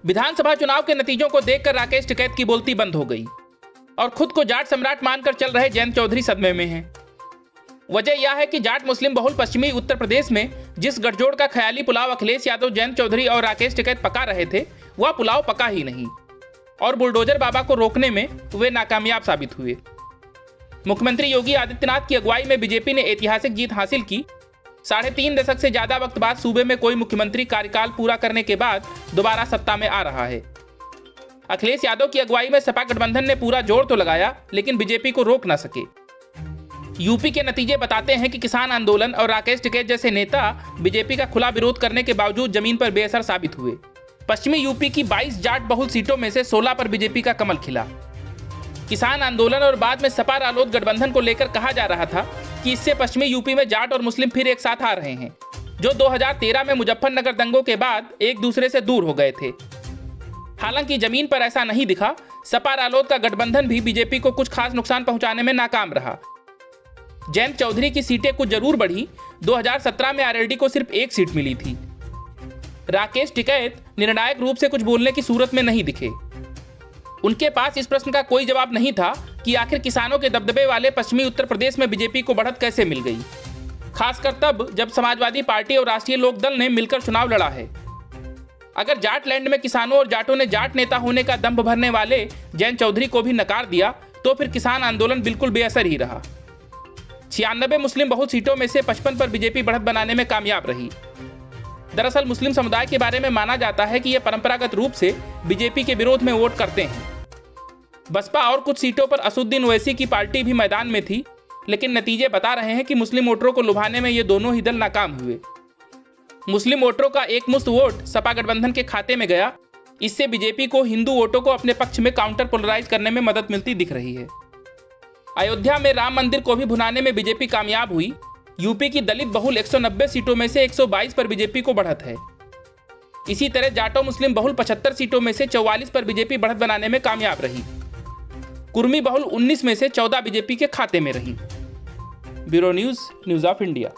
विधानसभा चुनाव के नतीजों को देखकर राकेश टिकैत की बोलती बंद हो गई और खुद को जाट सम्राट मानकर चल रहे जयंत चौधरी सदमे में हैं। वजह यह है कि जाट मुस्लिम बहुल पश्चिमी उत्तर प्रदेश में जिस गठजोड़ का ख्याली पुलाव अखिलेश यादव, जयंत चौधरी और राकेश टिकैत पका रहे थे, वह पुलाव पका ही नहीं और बुलडोजर बाबा को रोकने में वे नाकामयाब साबित हुए। मुख्यमंत्री योगी आदित्यनाथ की अगुवाई में बीजेपी ने ऐतिहासिक जीत हासिल की। 3.5 दशक से ज्यादा वक्त बाद सूबे में कोई मुख्यमंत्री कार्यकाल पूरा करने के बाद दोबारा सत्ता में आ रहा है। अखिलेश यादव की अगुवाई में सपा गठबंधन ने पूरा जोर तो लगाया, लेकिन बीजेपी को रोक न सके। यूपी के नतीजे बताते हैं कि किसान आंदोलन और राकेश टिकैत जैसे नेता बीजेपी का खुला विरोध करने के बावजूद जमीन पर बेअसर साबित हुए। पश्चिमी यूपी की 22 जाट बहुल सीटों में से 16 पर बीजेपी का कमल खिला। किसान आंदोलन और बाद में सपा रालोद गठबंधन को लेकर कहा जा रहा था कि इससे पश्चिमी यूपी में जाट और मुस्लिम फिर एक साथ आ रहे हैं, जो 2013 में मुजफ्फरनगर दंगों के बाद एक दूसरे से दूर हो गए थे। हालांकि जमीन पर ऐसा नहीं दिखा। सपा रालोद का गठबंधन भी बीजेपी को कुछ खास नुकसान पहुंचाने में नाकाम रहा। जयंत चौधरी की सीटें कुछ जरूर बढ़ी। 2017 में आरएलडी को सिर्फ 1 सीट मिली थी। राकेश टिकैत निर्णायक रूप से कुछ बोलने की सूरत में नहीं दिखे। उनके पास इस प्रश्न का कोई जवाब नहीं था कि आखिर किसानों के दबदबे वाले पश्चिमी उत्तर प्रदेश में बीजेपी को बढ़त कैसे मिल गई, खासकर तब जब समाजवादी पार्टी और राष्ट्रीय लोक दल ने मिलकर चुनाव लड़ा है। अगर जाटलैंड में किसानों और जाटों ने जाट नेता होने का दंभ भरने वाले जयंत चौधरी को भी नकार दिया, तो फिर किसान आंदोलन बिल्कुल बेअसर ही रहा। 96 मुस्लिम बहुल सीटों में से 55 पर बीजेपी बढ़त बनाने में कामयाब रही। दरअसल मुस्लिम समुदाय के बारे में माना जाता है कि ये परंपरागत रूप से बीजेपी के विरोध में वोट करते हैं। बसपा और कुछ सीटों पर असुद्दीन ओवैसी की पार्टी भी मैदान में थी, लेकिन नतीजे बता रहे हैं कि मुस्लिम वोटरों को लुभाने में ये दोनों ही दल नाकाम हुए। मुस्लिम वोटरों का एकमुश्त वोट सपा गठबंधन के खाते में गया। इससे बीजेपी को हिंदू वोटों को अपने पक्ष में काउंटर पोलराइज करने में मदद मिलती दिख रही है। अयोध्या में राम मंदिर को भी भुनाने में बीजेपी कामयाब हुई। यूपी की दलित बहुल 190 सीटों में से 122 पर बीजेपी को बढ़त है। इसी तरह जाटो मुस्लिम बहुल 75 सीटों में से 44 पर बीजेपी बढ़त बनाने में कामयाब रही। कुर्मी बहुल 19 में से 14 बीजेपी के खाते में रही। Bureau news of India.